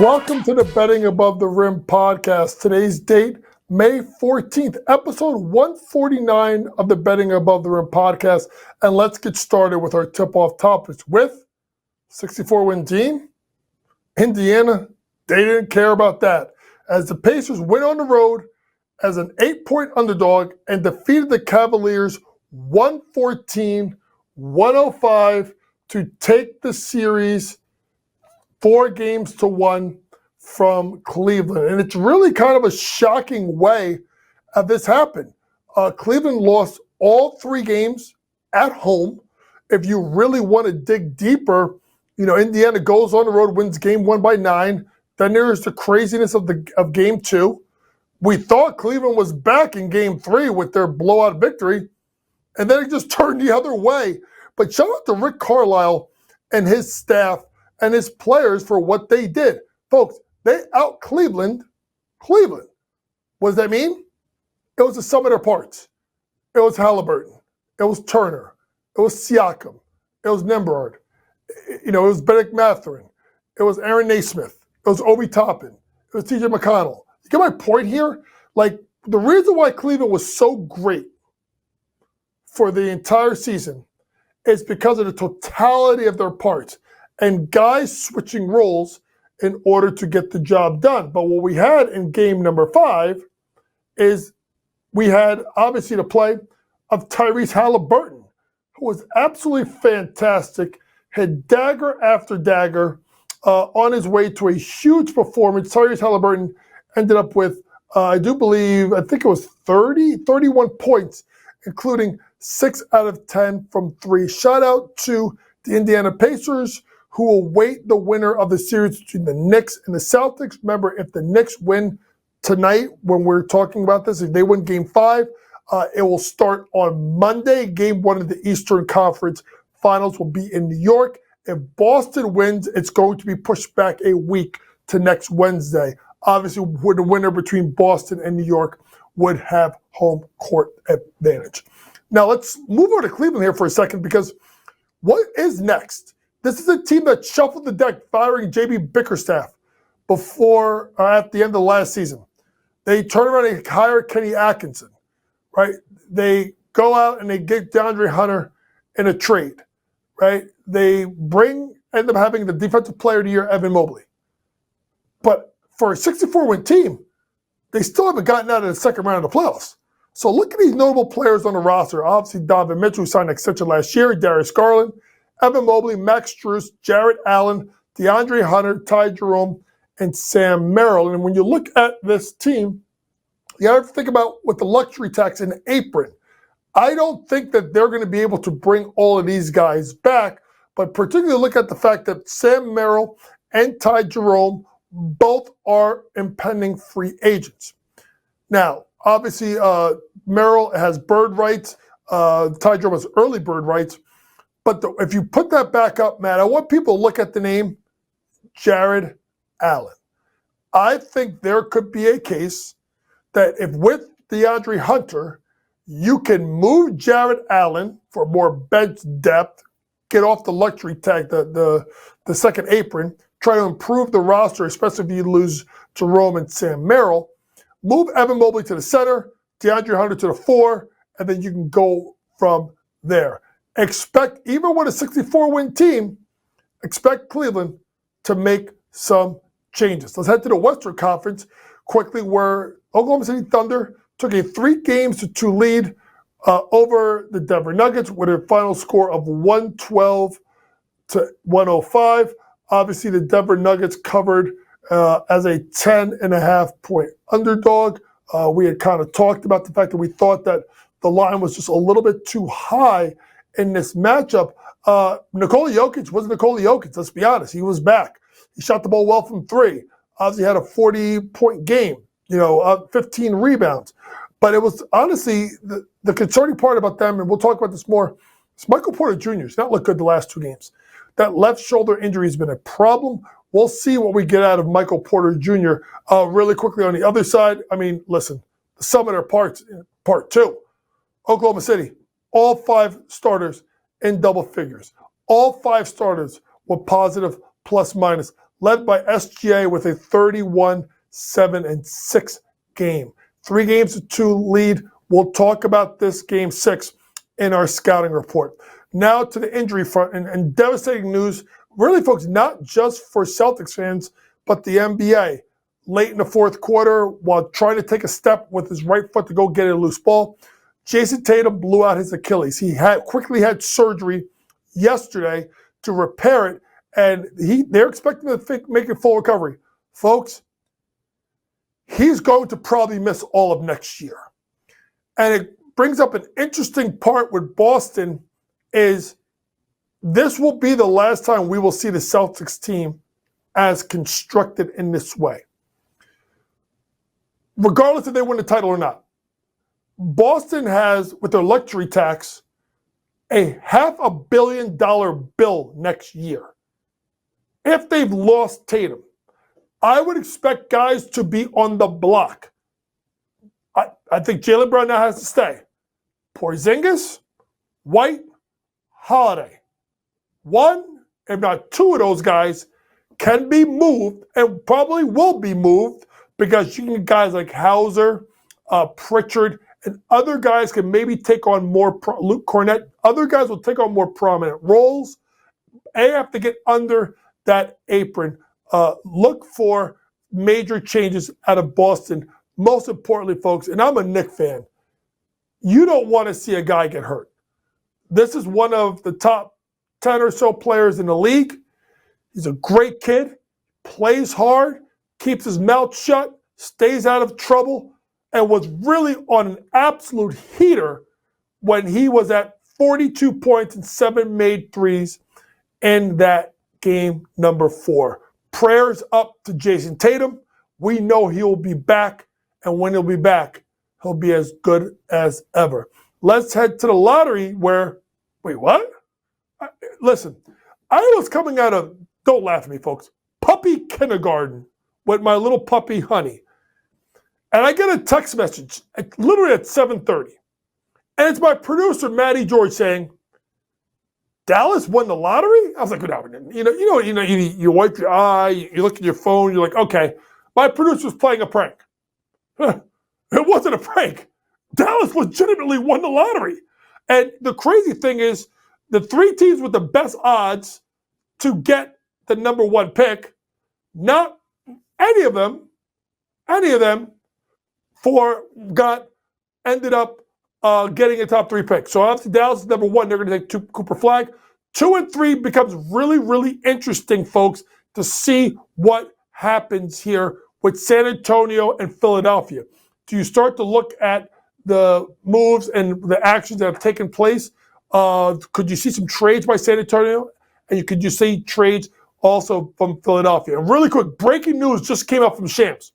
Welcome to the Betting Above the Rim podcast. Today's date, May 14th, episode 149 of the Betting Above the Rim podcast. And let's get started with our tip-off topics with 64-win team. Indiana, they didn't care about that, as the Pacers went on the road as an 8-point underdog and defeated the Cavaliers 114-105 to take the series 4-1 from Cleveland. And it's really kind of a shocking way this happened. Cleveland lost all 3 games at home. If you really want to dig deeper, Indiana goes on the road, wins game 1 by 9. Then there's the craziness of game 2. We thought Cleveland was back in game 3 with their blowout victory, and then it just turned the other way. But shout out to Rick Carlisle and his staff and his players for what they did. Folks, they out Cleveland. What does that mean? It was the sum of their parts. It was Halliburton. It was Turner. It was Siakam. It was Nembhard. It was Bennett Mathurin. It was Aaron Naismith. It was Obi Toppin. It was TJ McConnell. You get my point here? Like, the reason why Cleveland was so great for the entire season is because of the totality of their parts and guys switching roles in order to get the job done. But what we had in game number 5 is we had obviously the play of Tyrese Halliburton, who was absolutely fantastic, had dagger after dagger on his way to a huge performance. Tyrese Halliburton ended up with, I think it was 31 points, including 6 out of 10 from 3. Shout out to the Indiana Pacers, who will await the winner of the series between the Knicks and the Celtics. Remember, if the Knicks win tonight, when we're talking about this, if they win game 5, it will start on Monday. Game 1 of the Eastern Conference Finals will be in New York. If Boston wins, it's going to be pushed back a week to next Wednesday. Obviously, the winner between Boston and New York would have home court advantage. Now, let's move over to Cleveland here for a second, because what is next? This is a team that shuffled the deck, firing J.B. Bickerstaff before at the end of last season. They turn around and hire Kenny Atkinson, right? They go out and they get DeAndre Hunter in a trade, right? They end up having the Defensive Player of the Year, Evan Mobley. But for a 64-win team, they still haven't gotten out of the second round of the playoffs. So look at these notable players on the roster. Obviously, Donovan Mitchell, who signed an extension last year, Darius Garland, Evan Mobley, Max Strus, Jarrett Allen, DeAndre Hunter, Ty Jerome, and Sam Merrill. And when you look at this team, you have to think about with the luxury tax and the apron. I don't think that they're going to be able to bring all of these guys back, but particularly look at the fact that Sam Merrill and Ty Jerome both are impending free agents. Now, obviously, Merrill has bird rights. Ty Jerome has early bird rights. But if you put that back up, Matt, I want people to look at the name Jarrett Allen. I think there could be a case that if with DeAndre Hunter, you can move Jarrett Allen for more bench depth, get off the luxury tag, the second apron, try to improve the roster, especially if you lose Jerome and Sam Merrill. Move Evan Mobley to the center, DeAndre Hunter to the 4, and then you can go from there. Expect, even with a 64-win team, expect Cleveland to make some changes. Let's head to the Western Conference quickly, where Oklahoma City Thunder took a 3-2 lead over the Denver Nuggets with a final score of 112-105. Obviously, the Denver Nuggets covered as a 10.5-point underdog. We had kind of talked about the fact that we thought that the line was just a little bit too high in this matchup. Nikola Jokic wasn't Nikola Jokic, let's be honest. He was back. He shot the ball well from 3. Obviously had a 40-point game, 15 rebounds. But it was honestly the concerning part about them, and we'll talk about this more, is Michael Porter Jr. has not looked good the last 2 games. That left shoulder injury has been a problem. We'll see what we get out of Michael Porter Jr. Really quickly on the other side. I mean, listen, the sum of their parts, part 2. Oklahoma City, all 5 starters in double figures. All 5 starters were positive plus-minus led by SGA with a 31-7-6 game. 3-2 lead. We'll talk about this game 6 in our scouting report. Now to the injury front, and devastating news, really, folks, not just for Celtics fans, but the NBA. Late in the fourth quarter, while trying to take a step with his right foot to go get a loose ball, Jayson Tatum blew out his Achilles. He quickly had surgery yesterday to repair it, and they're expecting to make a full recovery. Folks, he's going to probably miss all of next year. And it brings up an interesting part with Boston is this will be the last time we will see the Celtics team as constructed in this way. Regardless if they win the title or not, Boston has, with their luxury tax, a $500 million bill next year. If they've lost Tatum, I would expect guys to be on the block. I think Jaylen Brown now has to stay. Porzingis, White, Holiday. One, if not two of those guys can be moved and probably will be moved because you can get guys like Hauser, Pritchard, and other guys can maybe take on more, Luke Cornett, other guys will take on more prominent roles. They have to get under that apron. Look for major changes out of Boston. Most importantly, folks, and I'm a Knicks fan, you don't want to see a guy get hurt. This is one of the top 10 or so players in the league. He's a great kid, plays hard, keeps his mouth shut, stays out of trouble, and was really on an absolute heater when he was at 42 points and 7 made threes in that game number 4. Prayers up to Jayson Tatum. We know he'll be back, and when he'll be back, he'll be as good as ever. Let's head to the lottery where, wait, what? Listen, I was coming out of, don't laugh at me, folks, puppy kindergarten with my little puppy, Honey. And I get a text message, literally at 7:30. And it's my producer, Matty George, saying, Dallas won the lottery? I was like, no, you wipe your eye, you look at your phone, you're like, okay. My producer was playing a prank. It wasn't a prank. Dallas legitimately won the lottery. And the crazy thing is, the 3 teams with the best odds to get the number 1 pick, not any of them ended up getting a top 3 pick. So obviously Dallas is number 1. They're going to take Cooper Flag. 2 and 3 becomes really, really interesting, folks, to see what happens here with San Antonio and Philadelphia. Do you start to look at the moves and the actions that have taken place? Could you see some trades by San Antonio? And could you see trades also from Philadelphia? And really quick, breaking news just came out from Shams.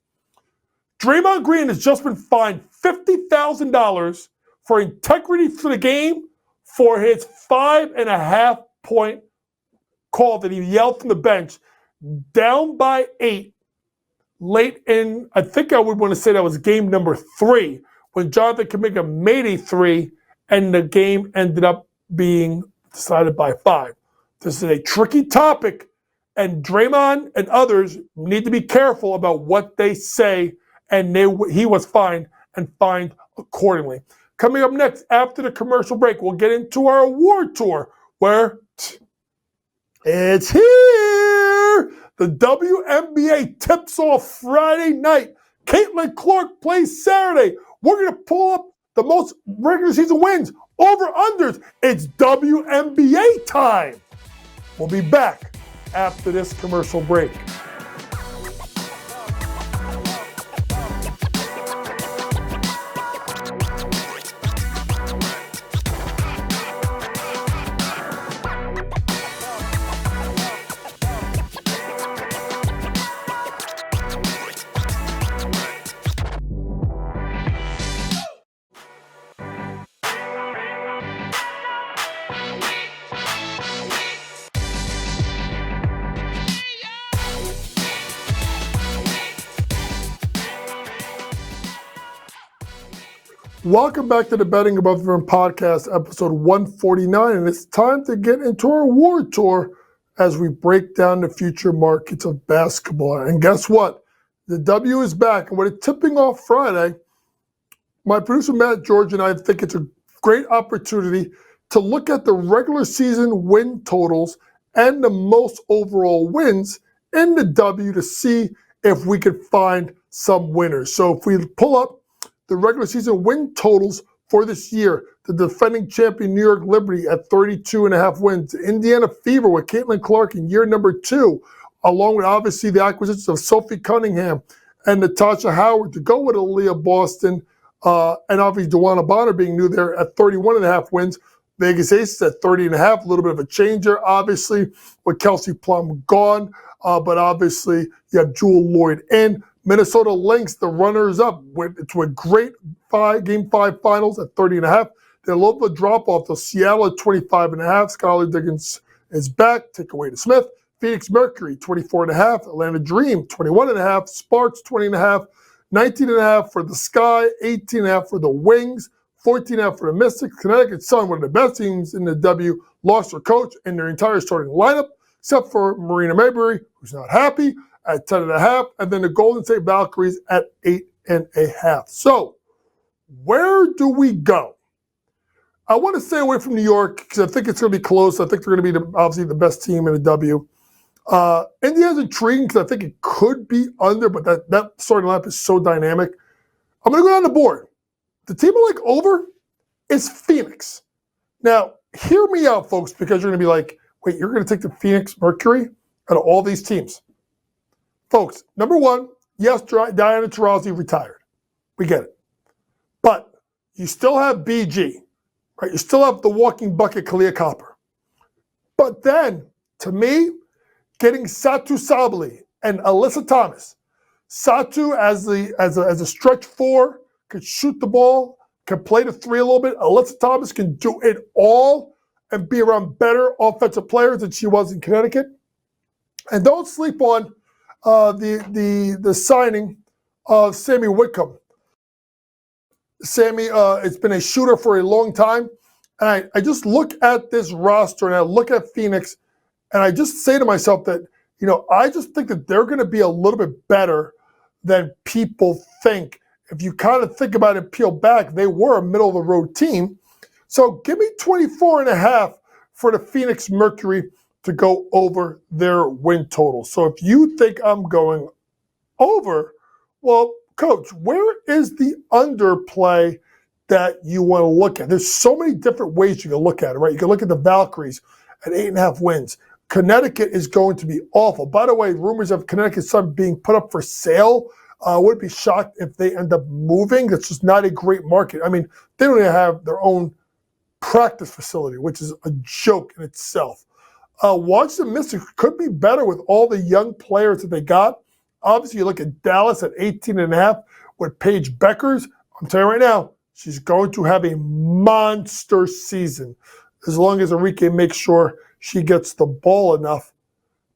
Draymond Green has just been fined $50,000 for integrity to the game for his 5.5-point call that he yelled from the bench, down by 8, late in, I think I would want to say that was game number 3, when Jonathan Kuminga made a 3, and the game ended up being decided by 5. This is a tricky topic, and Draymond and others need to be careful about what they say, and he was fined and fined accordingly. Coming up next, after the commercial break, we'll get into our award tour, where it's here. The WNBA tips off Friday night. Caitlin Clark plays Saturday. We're going to pull up the most regular season wins, over-unders. It's WNBA time. We'll be back after this commercial break. Welcome back to the Betting Above the Rim podcast, episode 149, and it's time to get into our award tour as we break down the future markets of basketball. And guess what? The W is back. And with it tipping off Friday, my producer Matt George and I think it's a great opportunity to look at the regular season win totals and the most overall wins in the W to see if we could find some winners. So if we pull up the regular season win totals for this year, the defending champion New York Liberty at 32.5 wins, Indiana Fever with Caitlin Clark in year number 2, along with obviously the acquisitions of Sophie Cunningham and Natasha Howard to go with Aaliyah Boston, and obviously DeWanna Bonner being new there at 31.5 wins. Vegas Aces at 30.5, a little bit of a changer, obviously, with Kelsey Plum gone. But obviously, you have Jewel Lloyd in. Minnesota Lynx, the runners-up, to a great Game 5 finals at 30.5. Then a little bit of drop-off to Seattle at 25.5. Skylar Diggins is back. Take away to Smith. Phoenix Mercury, 24.5. Atlanta Dream, 21.5. Sparks, 20.5. 19.5 for the Sky. 18.5 for the Wings. 14.5 for the Mystics. Connecticut Sun, one of the best teams in the W, lost their coach and their entire starting lineup, except for Marina Mayberry, who's not happy, at 10.5, and then the Golden State Valkyries at 8.5. So, where do we go? I want to stay away from New York because I think it's going to be close. I think they're going to be obviously the best team in the W. Indiana's intriguing because I think it could be under, but that starting lineup is so dynamic. I'm going to go down the board. The team I like over is Phoenix. Now, hear me out, folks, because you're going to be like, wait, you're going to take the Phoenix Mercury out of all these teams? Folks, number one, yes, Diana Taurasi retired. We get it. But you still have BG, right? You still have the walking bucket, Kalia Copper. But then, to me, getting Satu Sabali and Alyssa Thomas. Satu as a stretch 4, could shoot the ball, can play the 3 a little bit. Alyssa Thomas can do it all and be around better offensive players than she was in Connecticut. And don't sleep on the signing of Sammy Whitcomb. Sammy has been a shooter for a long time. And I just look at this roster and I look at Phoenix and I just say to myself that, I just think that they're going to be a little bit better than people think. If you kind of think about it, peel back, they were a middle-of-the-road team. So give me 24.5 for the Phoenix Mercury to go over their win total. So if you think I'm going over, well, Coach, where is the underplay that you want to look at? There's so many different ways you can look at it, right? You can look at the Valkyries at 8.5 wins. Connecticut is going to be awful. By the way, rumors of Connecticut Sun being put up for sale. I wouldn't be shocked if they end up moving. That's just not a great market. I mean, they don't even have their own practice facility, which is a joke in itself. Washington Mystics could be better with all the young players that they got. Obviously, you look at Dallas at 18.5 with Paige Beckers. I'm telling you right now, she's going to have a monster season as long as Enrique makes sure she gets the ball enough.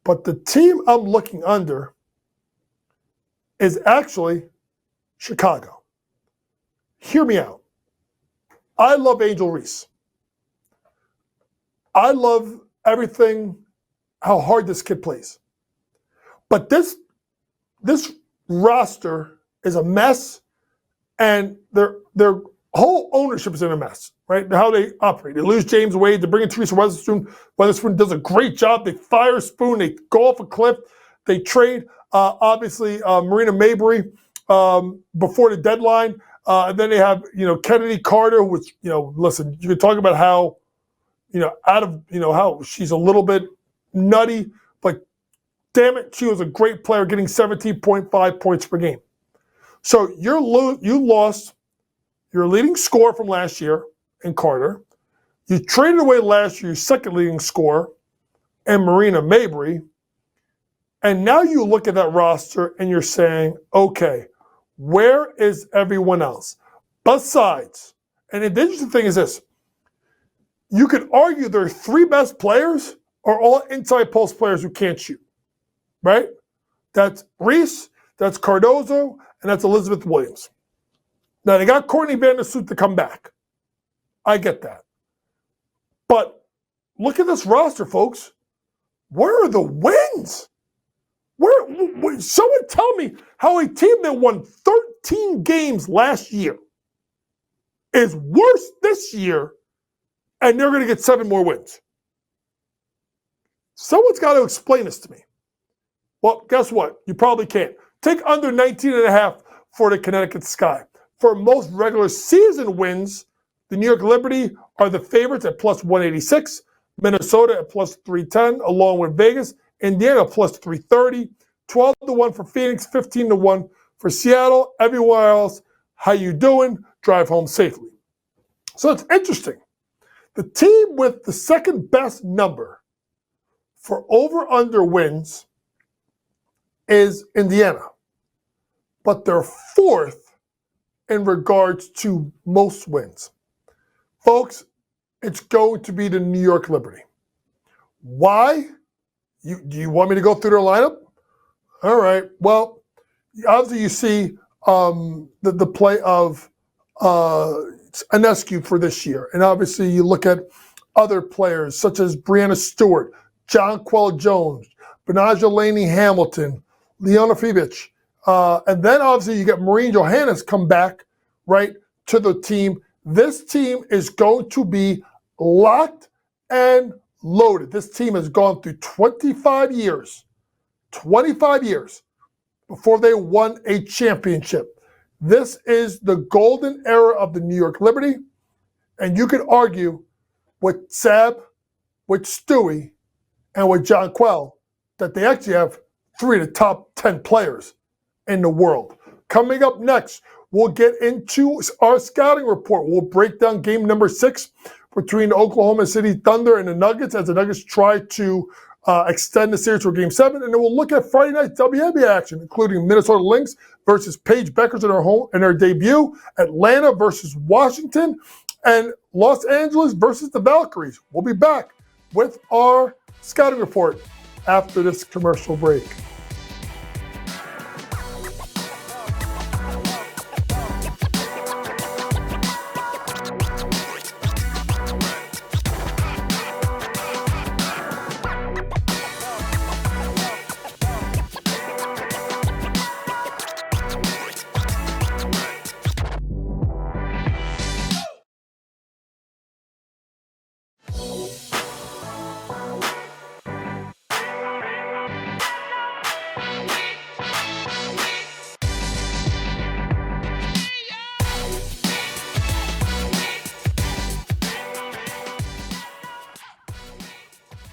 But the team I'm looking under is actually Chicago. Hear me out. I love Angel Reese. I love everything, how hard this kid plays. But this roster is a mess, and their whole ownership is in a mess, right? How they operate. They lose James Wade. They bring in Teresa Weatherspoon. Weatherspoon does a great job. They fire Spoon. They go off a cliff. They trade, obviously, Marina Mayberry before the deadline. And then they have, Kennedy Carter, which, listen, you can talk about how, how she's a little bit nutty, but damn it, she was a great player getting 17.5 points per game. So you lost your leading scorer from last year in Carter. You traded away last year your second leading scorer and Marina Mayberry. And now you look at that roster and you're saying, okay, where is everyone else? Besides, and the interesting thing is this, you could argue their 3 best players are all inside post players who can't shoot, right? That's Reese, that's Cardozo, and that's Elizabeth Williams. Now, they got Courtney Vandersloot to come back. I get that. But look at this roster, folks. Where are the wins? Someone tell me how a team that won 13 games last year is worse this year, and they're going to get 7 more wins. Someone's got to explain this to me. Well, guess what? You probably can't. Take under 19.5 for the Connecticut Sky. For most regular season wins, the New York Liberty are the favorites at plus 186, Minnesota at plus 310, along with Vegas, Indiana plus 330, 12-1 for Phoenix, 15-1 for Seattle. Everywhere else, how you doing? Drive home safely. So it's interesting. The team with the second best number for over-under wins is Indiana, but they're fourth in regards to most wins. Folks, it's going to be the New York Liberty. Why? Do you want me to go through their lineup? All right. Well, obviously you see the play of Anescu for this year. And obviously you look at other players such as Brianna Stewart, Jonquel Jones, Benaja Laney Hamilton, Leona Fibic. And then obviously you get Maureen Johannes come back, right, to the team. This team is going to be locked and loaded. This team has gone through 25 years before they won a championship. This is the golden era of the New York Liberty. And you could argue with Sab, with Stewie, and with Jonquel that they actually have 3 of the top 10 players in the world. Coming up next, we'll get into our scouting report. We'll break down game number 6 between the Oklahoma City Thunder and the Nuggets as the Nuggets try to extend the series for Game 7. And then we'll look at Friday night WNBA action, including Minnesota Lynx versus Paige Beckers in their debut, Atlanta versus Washington, and Los Angeles versus the Valkyries. We'll be back with our scouting report after this commercial break.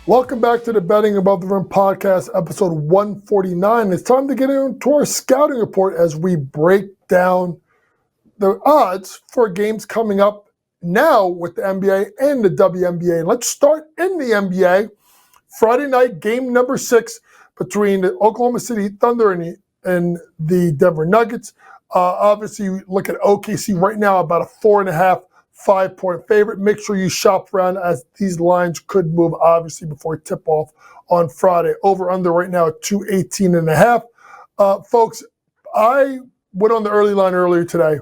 Welcome back to the Betting Above the Rim podcast, episode 149. It's time to get into our scouting report as we break down the odds for games coming up now with the NBA and the WNBA. Let's start in the NBA. Friday night, game number 6 between the Oklahoma City Thunder and the Denver Nuggets. Obviously, you look at OKC right now, about a 4.5, 5-point favorite. Make sure you shop around as these lines could move, obviously, before tip-off on Friday. Over-under right now at 218.5. Folks, I went on the early line earlier today,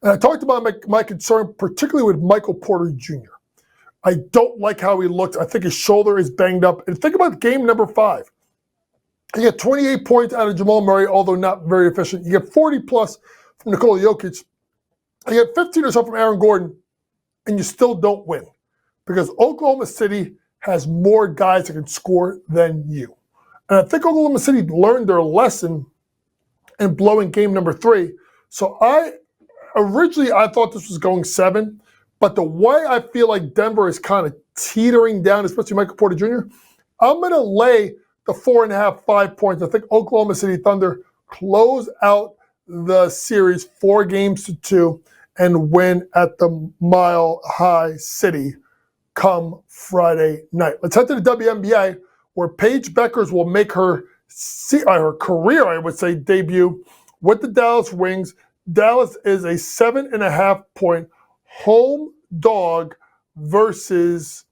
and I talked about my concern, particularly with Michael Porter Jr. I don't like how he looks. I think his shoulder is banged up. And think about game number 5. You get 28 points out of Jamal Murray, although not very efficient. You get 40-plus from Nikola Jokic. You get 15 or so from Aaron Gordon, and you still don't win because Oklahoma City has more guys that can score than you. And I think Oklahoma City learned their lesson in blowing game number 3. So originally I thought this was going 7, but the way I feel like Denver is kind of teetering down, especially Michael Porter Jr., I'm going to lay the 4.5, 5 points. I think Oklahoma City Thunder close out the series 4-2 and win at the Mile High City come Friday night. Let's head to the WNBA, where Paige Beckers will make her career, I would say, debut with the Dallas Wings. Dallas is a 7.5-point home dog versus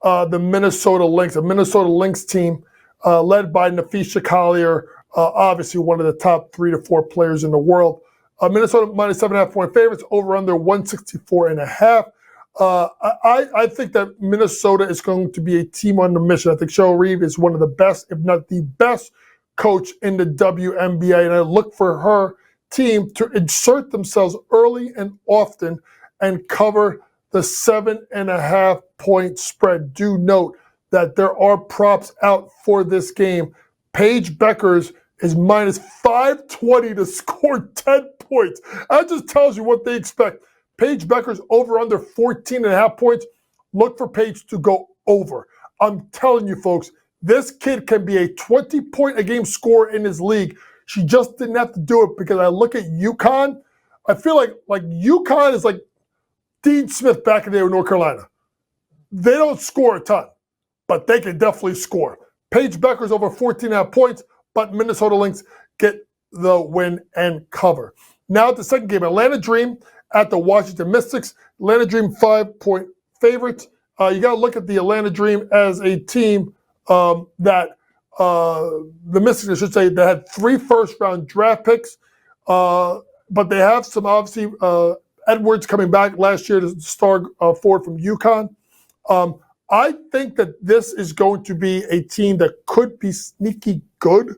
the Minnesota Lynx, a Minnesota Lynx team led by Naphisha Collier, obviously one of the top 3 to 4 players in the world. Minnesota minus 7.5-point favorites, over under 164.5. I think that Minnesota is going to be a team on the mission. I think Cheryl Reeve is one of the best, if not the best, coach in the WNBA, and I look for her team to insert themselves early and often and cover the 7.5 point spread. Do note that there are props out for this game. Paige Beckers is minus 520 to score 10 points. That just tells you what they expect. Paige Beckers over under 14.5 points. Look for Paige to go over. I'm telling you, folks, this kid can be a 20-point-a-game scorer in his league. She just didn't have to do it because I look at UConn. I feel like UConn is like Dean Smith back in the day with North Carolina. They don't score a ton, but they can definitely score. Paige Beckers over 14.5 points, but Minnesota Lynx get the win and cover. Now at the second game, Atlanta Dream at the Washington Mystics. Atlanta Dream 5-point favorites. You got to look at the Atlanta Dream as a team that the Mystics, I should say, they had 3 first-round draft picks, but they have some, obviously, Edwards coming back last year to star forward from UConn. I think that this is going to be a team that could be sneaky good.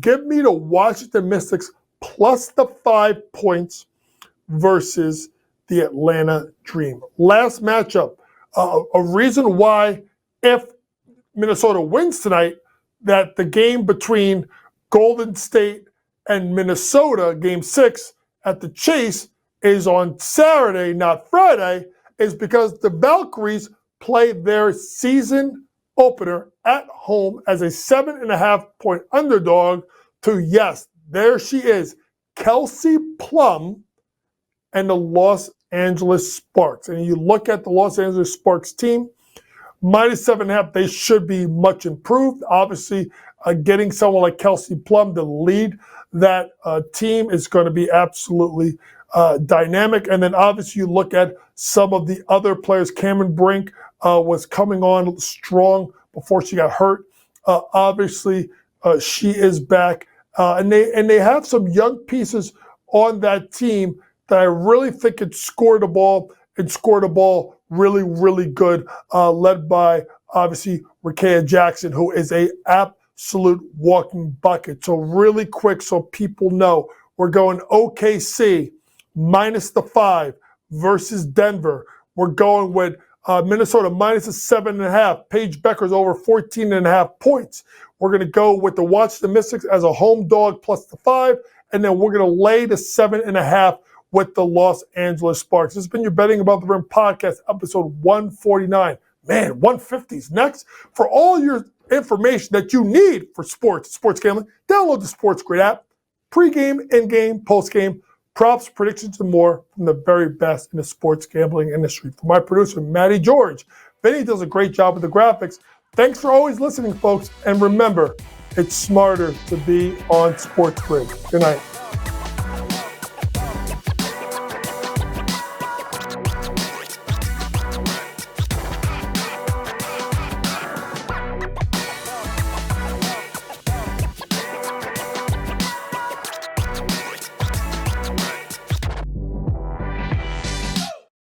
Give me the Washington Mystics plus the 5 points versus the Atlanta Dream. Last matchup, a reason why if Minnesota wins tonight, that the game between Golden State and Minnesota, game 6 at the Chase, is on Saturday, not Friday, is because the Valkyries play their season opener at home as a 7.5 point underdog to, yes, there she is, Kelsey Plum and the Los Angeles Sparks. And you look at the Los Angeles Sparks team, minus 7.5, they should be much improved. Obviously, getting someone like Kelsey Plum to lead that team is going to be absolutely dynamic. And then obviously you look at some of the other players. Cameron Brink was coming on strong before she got hurt. Obviously, she is back. And they have some young pieces on that team that I really think could score the ball and score the ball really, really good, led by, obviously, Rickea Jackson, who is a absolute walking bucket. So really quick so people know, we're going OKC minus the 5 versus Denver. We're going with Minnesota minus the 7.5. Paige Beckers over 14.5 points. We're going to go with the Washington Mystics as a home dog plus the 5. And then we're going to lay the 7.5 with the Los Angeles Sparks. This has been your Betting Above the Rim podcast, episode 149. Man, 150's next. For all your information that you need for sports gambling, download the Sports Grid app. Pre-game, in-game, post-game, props, predictions, and more from the very best in the sports gambling industry. For my producer, Matty George, Vinny does a great job with the graphics. Thanks for always listening, folks. And remember, it's smarter to be on Sports Grid. Good night.